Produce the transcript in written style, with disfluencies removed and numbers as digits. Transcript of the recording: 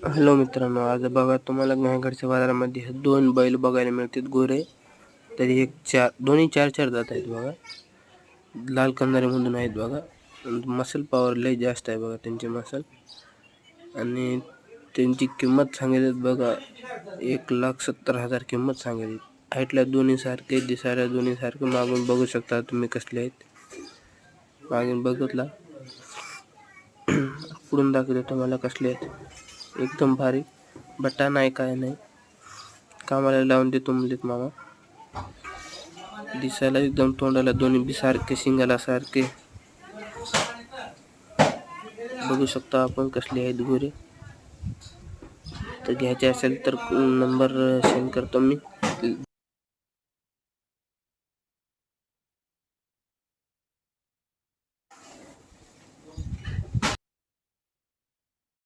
Hello मित्रांनो, आज बघा तुम्हाला मेहगडच्या बाजारामध्ये हे दोन बैल बघायला मिळतात गोरे. तरी एक चार दोन्ही चार चार जात आहेत बघा. लाल कंदारी म्हणून आहेत बघा. मसल पॉवर लय जास्त आहे बघा त्यांची मसल. आणि त्यांची किंमत सांगितली बघा 1,70,000 किंमत सांगितली. हाईटला दोन्ही सारखे, दिसायला दोन्ही सारखे. मागून बघू शकता तुम्ही कसले आहेत. मागून बघितला पुढून दाखवतो तुम्हाला कसले आहेत. एकदम भारी. बट्टा नाही, काय नाही. कामाला लावून देतो म्हणलेत मामा. दिसायला एकदम, तोंडाला दोन्ही बी सारखे, शिंगाला सारखे. बघू शकता आपण कसले आहेत गोरे. तर घ्यायचे असेल तर नंबर सेंड करतो मी.